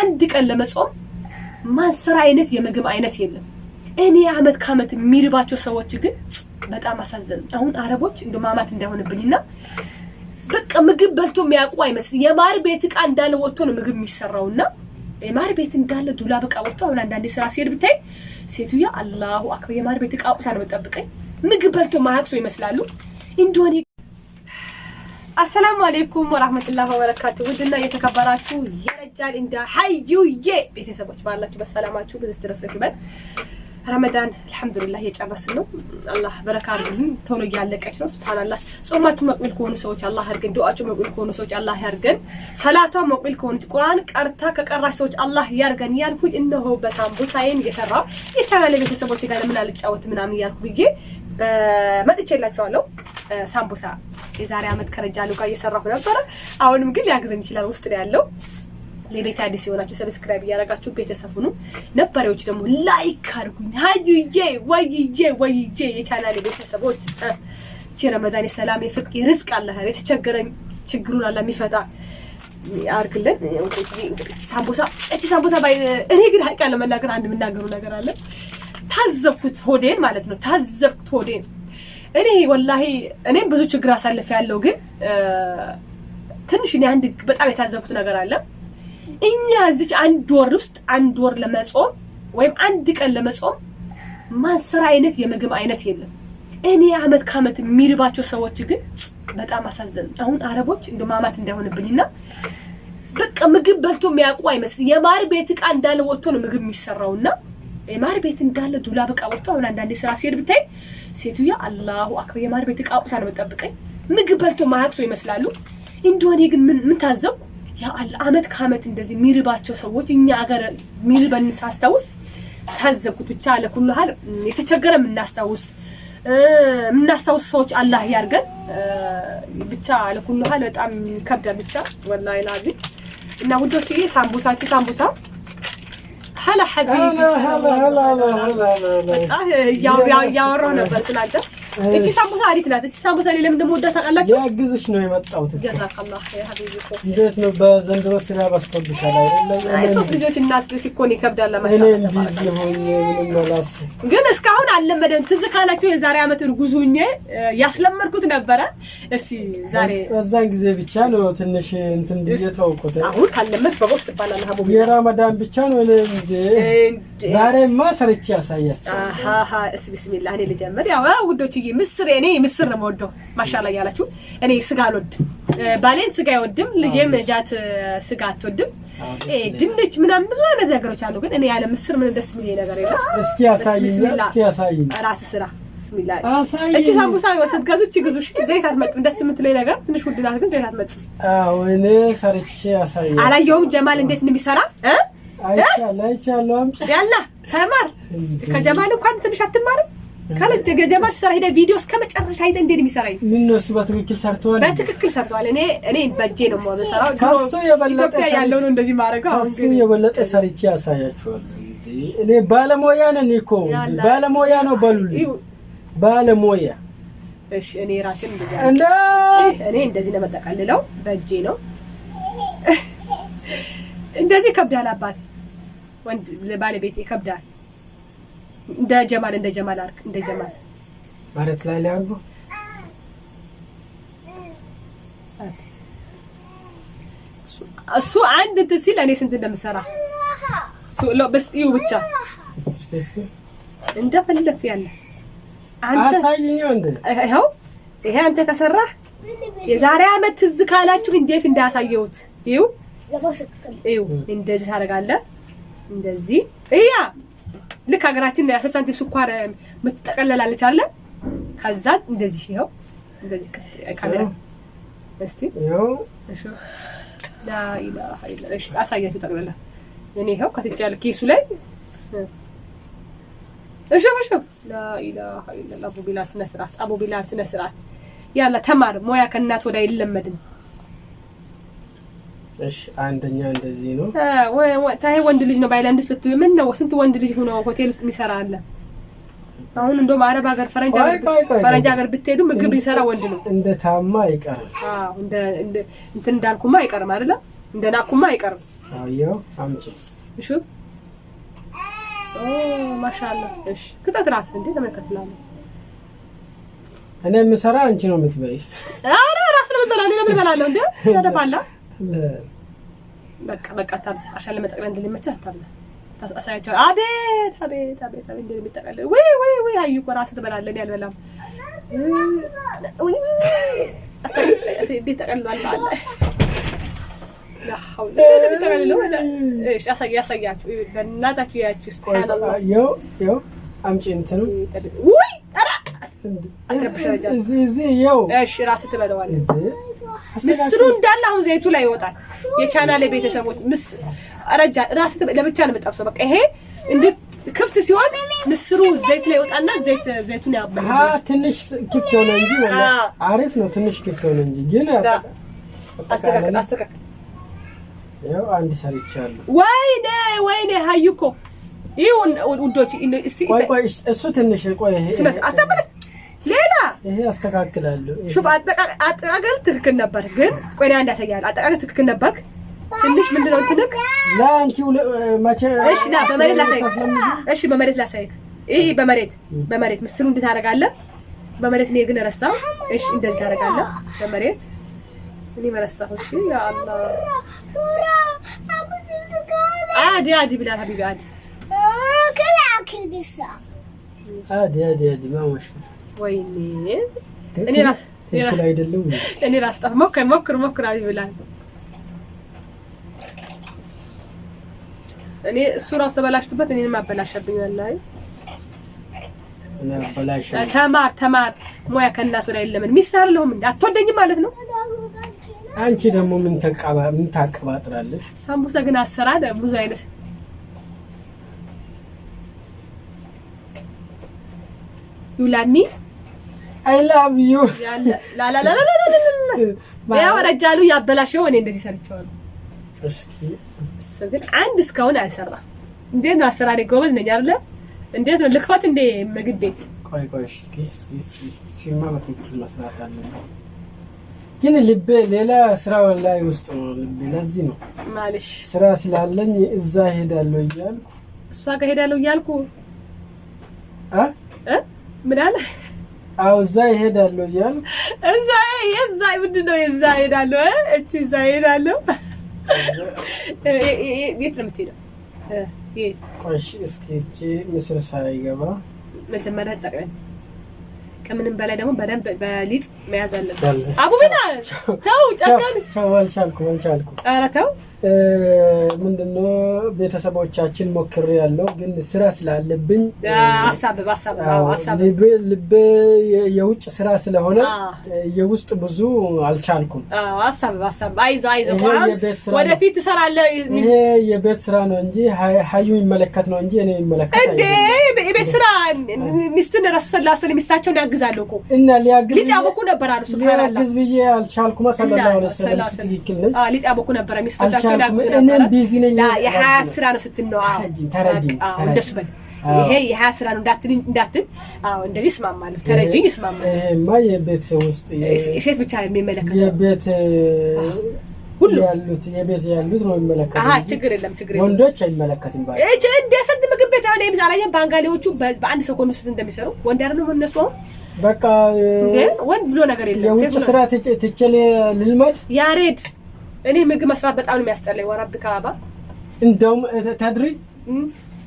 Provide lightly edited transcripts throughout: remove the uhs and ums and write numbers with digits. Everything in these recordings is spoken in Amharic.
አንድ ቀን ለመጾም ማንሰራ አይነት የምግብ አይነት የለም እኔ አመት ካመት የሚርባቸው ሰዎች ግን በጣም አሳዘኑ አሁን አረቦች እንደማማት እንዳይሆንብኝና በቃ ምግብ በልቶ የሚያውቁ አይመስል የማር ቤት ዕቃ እንዳለ ወጥቶ ነው ምግብ የሚሰራውና የማር ቤት እንዳለ ዱላ በቃ ወጥቶ አሁን አንዳንዴ ስራ ሲሄድ ብታይ ሴቱያ አላሁ አክበር የማር ቤት ዕቃ ወጥታ ነው መጠብቀኝ ምግብ በልቶ ማያውቁ ይመስላሉ እንደሆነ አሰላሙ አለይኩም ወራህመቱላሂ ወበረካቱሁ ወድና የተከበራችሁ የረጃል እንዳ ሀዩዬ ቤተሰቦች ባላችሁ በሰላማችሁ በዝትረፍረክ ይበል ረመዳን አልহামዱሊላህ የጨረስን ነው አላህ በረካ አድርግልን ቶሎ ያለቀች ነው ሱብሃንአላህ ጾማችሁ መቅበል ከሆነ ሰዎች አላህ ያርገን ዱዓችሁ መቅበል ከሆነ ሰዎች አላህ ያርገን ሰላቷ መቅበል ከሆነ ቁርአን ቀርታ ከቀራሽ ሰዎች አላህ ያርገን ያልኩኝ እነሆ በሳምቡሳዬን እየሰራው የቻናሌ ቤተሰቦች ጋር ምን አልጫወት ምናምን ያልኩ ብዬ መጥቼላችኋለሁ ሳምቡሳ የዛሬ አመት ከረጃሉ ጋር እየሰራሁ ነበር አሁንም ግን ሊያግዘኝ ይችላል ውስጥ ላይ ያለው ለቤት አዲስ የሆናችሁ ሰብስክራይብ ያደረጋችሁ ቤተሰብ ሁኑ ነባሪዎች ደግሞ ላይክ አድርጉኝ ሀዩዬ ወይዬ የቻናሌ ቤተሰቦች ረመዳን ሰላም የፍቅር የርዝቅ አላህ የተቸገረን ችግሩን አላህ የሚፈታ አርግልን ሳምቡሳ ባይ እኔ ግን ሀቂቃ ለመናገር አንድ የምናገሩ ነገር አለ ታዘብኩት ሆዴን ማለት ነው ታዘብኩት ሆዴን እኔ ወላሂ እኔም ብዙ ችግር አሳልፈ ያለው ግን ትንሽ እኔ አንድ በጣም የታዘብኩት ነገር አለ እኛ እዚህ አንድ ወር ለመጾም ወይም አንድ ቀን ለመጾም ማንሰራ አይነት የምግብ አይነት የለም እኔ አመት ካመት የሚርባቸው ሰዎች ግን በጣም አሳዘኑ አሁን አረቦች እንደማማት እንዳይሆንብኝና በቃ ምግብ በልቶ የሚያውቁ አይመስል የማር ቤት ዕቃ እንዳለ ወጥቶ ነው ምግብ የሚሰራውና የማር ቤት እንዳለ ዱላ በቃ ወጥቶ አሁን አንዳንዴ ስራ ሲሄድ ብታይ ሴቱያ አላሁ አክበር የማር ቤት ዕቃ ወጥታ ነው መጠብቀኝ ምግብ በልቶ ማያውቁ ይመስላሉ እንደሆነ ግን ምን ታዘብ ያ አላህ አመት ካመት እንደዚህ ሚርባቸው ሰዎች እኛ አገር ሚርበን ሳስታውስ ታዘብኩት ብቻ ለኩሉ ሀል የተቸገረ ምናስታውስ ሰዎች አላህ ያርገን ብቻ ለኩሉ ሀል በጣም ከብዳ ብቻ ወላሂ ላዚ እና ውዶች ይሄ ሳምቡሳ هلا حبيبي هلا ያወራው ነበር ስላንተ እቺ ሳምቡሳ አሪፍ ናት እቺ ሳምቡሳ ላይ ለምን ደሞ ወዳታ አላችሁ ያግዝሽ ነው የመጣሁት ጀዛከላህ ያ ሀቢቢ እንዴት ነው በዘንድሮ ስራ ባስተብሻል አይደል አይሶስ ልጆች እናስ ሲኮን ይከብዳል ለማለት እኔ ቢዚ ሆኜ ምንም መላስ ግን እስካሁን አለመደን ትዝ ካላችሁ የዛሬ አመት እርጉዙኝ ያስለመድኩት ነበር እስቲ ዛሬ በዛን ጊዜ ብቻ ነው ትንሽ እንትን ዲየተውኩት አሁን ካለመድ በቦክስ ባላና ሀቡ የረመዳን ብቻ ነው ዛሬማ ሰርቼ ያሳያችሁ አሃ ቢስሚላህ እኔ ልጀምር ያው ውዶች ምስር እኔ ምስር ነው ወዶ ማሻአላ ያላችሁ እኔ ስጋ አልወድም ባሌም ስጋ አይወድም ልጄም ጃት ስጋ አትወድም ድንች ምናምን ብዙ አይነት ነገሮች አሉ ግን እኔ ያለ ምስር ምን ደስ የሚል ነገር የለም እስኪ ያሳይኝ ራስ ስራ ቢስሚላህ እቺ ሳምቡሳ ወሰድ ጋዙች ግዙሽ ዘይት አትመጥም ደስ የምትለኝ ነገር ትንሽ ውድናት ግን ዘይት አትመጥም አዎ እኔ ሰርቼ ያሳያችሁ አላየውም ጀማል እንዴት እንደሚሰራ አይቻለሁ አምጪ ያላ ተማር ከጀማል እንኳን ትንሽ አትማርም ካለች ጀማል ሰራ ሄደ ቪዲዮ እስከመጨረሻ አይተ እንዴት የሚሰራይ ምን ነው እሱ በትክክል ሰርቷል እኔ በእጄ ነው የምሰራው ካሱ የበለጠ ያለው ነው እንደዚህ ማረጋው ካሱ የበለጠ ሰርቼ ያሳያችኋል እኔ ባለሞያ ነኝ እኮ ባለሞያ ነው በሉልኝ ባለሞያ እሺ እኔ ራሴን እኔ እንደዚህ ነው መጠቀልለው በእጄ ነው እንደዚህ ከብዳል አባቴ ወንድ ለባለቤት ይከብዳል እንደ ጀማል አርክ እንደ ጀማል ማለት ላይ ያርጉ እሱ አንድ ትሲል እኔ ስንት እንደምሰራ በስ ይው ብቻ እንደፈለክ ያለ አንተ አሳይኝ እንደ ይሄ አንተ ከሰራህ የዛሬ አመት ትዝ ካላችሁ እንዴት እንዳሳየውት ይው እንደዚህ ታረጋለህ እንደዚህ እያ ልክ ሀገራችን 10 ሳንቲም ስኳር መጠቀለላለች አይደል ከዛ እንደዚህ ይሄው እንደዚህ ካሜራ እስቲ ይሄው እሺ ላኢላሃ ኢላላህ እሺ አሳያችሁ ጠቅለላ እኔ ይሄው ከተቻለ ኬሱ ላይ እሺ ላኢላሃ ኢላላህ አቡ ቢላል ስነ ስርዓት ያላ ተማር ሞያ ከእናት ወዳ ይለመድን እሺ አንደኛ እንደዚህ ነው ታይ ወንድ ልጅ ነው ባይላንድስ ልትዩ ምን ነው ስንት ወንድ ልጅ ሆኖ ሆቴል ውስጥ የሚሰራ አለ አሁን እንደውም አረብ ሀገር ፈረንጅ ሀገር ብትሄዱ ምግብ የሚሰራ ወንድ ነው እንደ ታማ አይቀርም እንደ እንትን እንዳልኩማ አይቀርም አይደለ እንደ ናኩማ አይቀርም አየው አምጪ እሺ ማሻአላ እሺ ክተት ራስህ እንዴ ተመልከትላለህ እኔ የምሰራ አንቺ ነው የምትበይ አረ ራስ ለምን በላለሁ እንዴ ያደፋላ በቃ ታብዛ አሻለ መጠቅለል እንደሚመቻ ታብዛ ታሳያቸው አቤት እንደሚጠቀለል ወይ አዩ እኮ ራስህ ትበላለህ ያልበላም ቢጠቀልሏል አለ ያው ለምን እሺ ያሳያችሁ በእናታችሁ ያያችሁ ሱብሃንአላህ ያው አምጪ እንትኑ ወይ እዚህ ያው እሺ ራስህ ትበለዋለህ ምስሩ እንዳለ አሁን ዘይቱ ላይ ይወጣል የቻናሌ ቤተሰቦች አረጃ ራስህ ለብቻ ነው የምጠብሰው በቃ ይሄ እንደ ክፍት ሲሆን ምስሩ ዘይት ላይ ይወጣና ዘይቱን ያባላል ትንሽ ክፍት ሆነ እንጂ ወላ አሪፍ ነው ትንሽ ክፍት ሆነ እንጂ ግን አስተካክል ያው አንድ ሰርቻለሁ ወይኔ ሀዩኮ ይሁን ውዶች እስቲ ቆይ እሱ ትንሽ ቆይ ስለዚህ አታበለ ሌላ ይሄ አስተካክላለሁ ሹፍ አጠቃቀል ትክክል ነበር ግን ቆይ አንድ ያሳያል አጠቃቀል ትክክል ነበር ትንሽ ምንድነው እንትልክ ላንቺ ማቼ እሺ ና በመሬት ላሳይክ እሺ በመሬት ላሳይክ ይሄ በመሬት ምስሉ እንዴት አደርጋለህ በመሬት ነው ግን ረሳው እሺ እንደዚህ አደርጋለህ በመሬት እኔ መረሳሁ እሺ ያ አላህ عادي بلا حبيبي عادي كل بيسا عادي ما مشكلة ويني እኔ አይደለም እኔ ራስ ጠፍ ሞክር አይ ብላ እኔ እሱ ራስ ተበላሽቶበት እኔንም አበላሽብኝ ወላሂ እኔ አበላሽ ተማር ሙያ ከእናት ወዲያ የለምን ሚስት አይደለሁም እንዴ አትወደኝም ማለት ነው አንቺ ደግሞ ምን ታቀባጥራለሽ ሳምቡሳ ግን አሰራ ብዙ አይነት ዩላኒ I love you ላ ያ ወረጃሉ ያበላሽው እኔ እንደዚህ ሰርቻለሁ እስኪ ግን አንድ እስካሁን አልሰራም እንዴት ነው አሰራሪ ጎበዝ ነኝ አይደለ እንዴት ነው ልክፈት እንደ ምግብ ቤት ቆይ እስኪ ሲማ በትክክል መስራት አለብኝ ግን ልቤ ሌላ ስራ ላይ ውስጥ ነው ልቤ ለዚህ ነው ማለሽ ስራ ስላለኝ እዛ ሄዳለሁ እያልኩ እሷ ጋር ሄዳለሁ እያልኩ ምን አለ አው እዛ ሄዳለሁ እያልኩ እዛ ምንድነው እዛ ሄዳለሁ እቺ እዛ ሄዳለሁ የት ነው የምትሄደው የት ቆይ እስኪ እቺ ምስር ሳይገባ መጀመሪያ ጠቅለን ከምንም በላይ ደግሞ በደንብ በሊጥ መያዝ አለበት አቡቢና ተው ጨካን አልቻልኩ ኧረ ተው ምንድነው ቤተሰቦቻችን ሞክር ያለው ግን ስራ ስላለብኝ አሳብ ልብ የውጭ ስራ ስለሆነ የውስጥ ብዙ አልቻልኩም አሳብ አይዞ ወደፊት ትሰራለህ ይሄ የቤት ስራ ነው እንጂ ሀዩ ይመለከት ነው እንጂ እኔ ይመለከት እንዴ የቤት ስራ ሚስትን ራሱ ሰላስተን ሚስታቸውን ያግዛሉ እኮ እና ሊያግዝ ሊጣበቁ ነበር አሉ ሱብሃንአላህ ሊያግዝ ብዬ አልቻልኩም ሰለላሁ ዐለይሂ ወሰለም ትክክል ነኝ ሊጣበቁ ነበር ሚስቶቻቸው እኔም ቢዚ ነኝ የሀያት ስራ ነው ስትነው ተረጂ እንደሱ በል ይሄ የሀያት ስራ ነው እንዳትል እንደዚህ ይስማማል ተረጂ ይስማማል ይሄማ የቤት ውስጥ ሴት ብቻ የሚመለከተው የቤት ሁሉ የቤት ያሉት ነው የሚመለከተው ችግር የለም ወንዶች አይመለከትም ባይ እንደ ሰድ ምግብ ቤት አሁን የምሳላየን ባንጋሊዎቹ በአንድ ሰኮንድ ውስጥ እንደሚሰሩ ወንድ አይደለም እነሱ በቃ ወንድ ብሎ ነገር የለም የውጭ ስራ ትችል ልልመድ ያሬድ እኔ ምግብ መስራት በጣም ነው የሚያስጠላኝ ወራብ ካባ እንደውም ታድሪ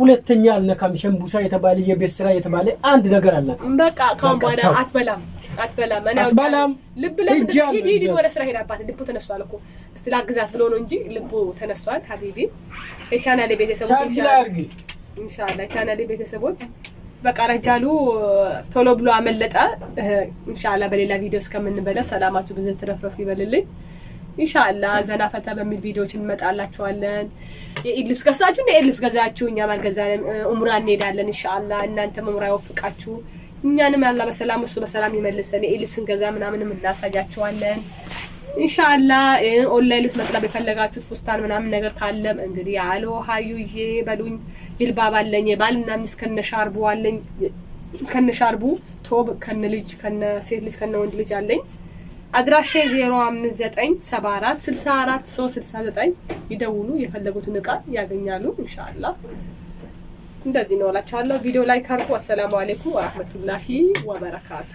ሁለተኛ አልነካም ሸምቡሳ የተባለ የቤት ስራ የተባለ አንድ ነገር አልነካም በቃ ካሁን በኋላ አትበላም አትበላም ልብ ለሂድ ወደ ስራ ሄዳባት ልቡ ተነስቷል እኮ እስቲ ላግዛት ብሎ ነው እንጂ ልቡ ተነስቷል ሀቢቢ የቻናሌ ቤተሰቦች ኢንሻአላህ የቻናሌ ቤተሰቦች በቃ ረጃሉ ቶሎ ብሎ አመለጠ ኢንሻአላህ በሌላ ቪዲዮ እስከምንበላ ሰላማችሁ ብዙ ተረፍረፍ ይበልልኝ ኢንሻአላህ ዘና ፈታ በሚል ቪዲዮዎች እንመጣላችኋለን የኢድ ልብስ ገዛችሁ እንደ ኢድ ልብስ ገዛችሁ እኛ ማልገዛለን ኡምራ እንሄዳለን ኢንሻአላህ እናንተ ኡምራ ይወፍቃችሁ እኛንም ያላ በሰላም እሱ በሰላም ይመልሰን የኢድ ልብስን ገዛ ምናምንም እናሳያችኋለን ኢንሻአላህ ኦንላይን ልብስ መጥለብ የፈለጋችሁት ፉስታን ምናምን ነገር ካለም እንግዲህ አሎ ሀዩዬ በሉኝ ጅልባብ አለኝ ባልና ሚስት ከነሻርቡ አለኝ ከነሻርቡ ቶብ ከነልጅ ከነሴት ልጅ ከነወንድ ልጅ አለኝ አድራሻ 0597464 ይደውሉ የፈለጉትን እቃ ያገኛሉ ኢንሻአላህ እንደዚህ ነው እላችኋለሁ ቪዲዮ ላይክ አድርጉ አሰላሙ አለይኩም ወራህመቱላሂ ወበረካቱ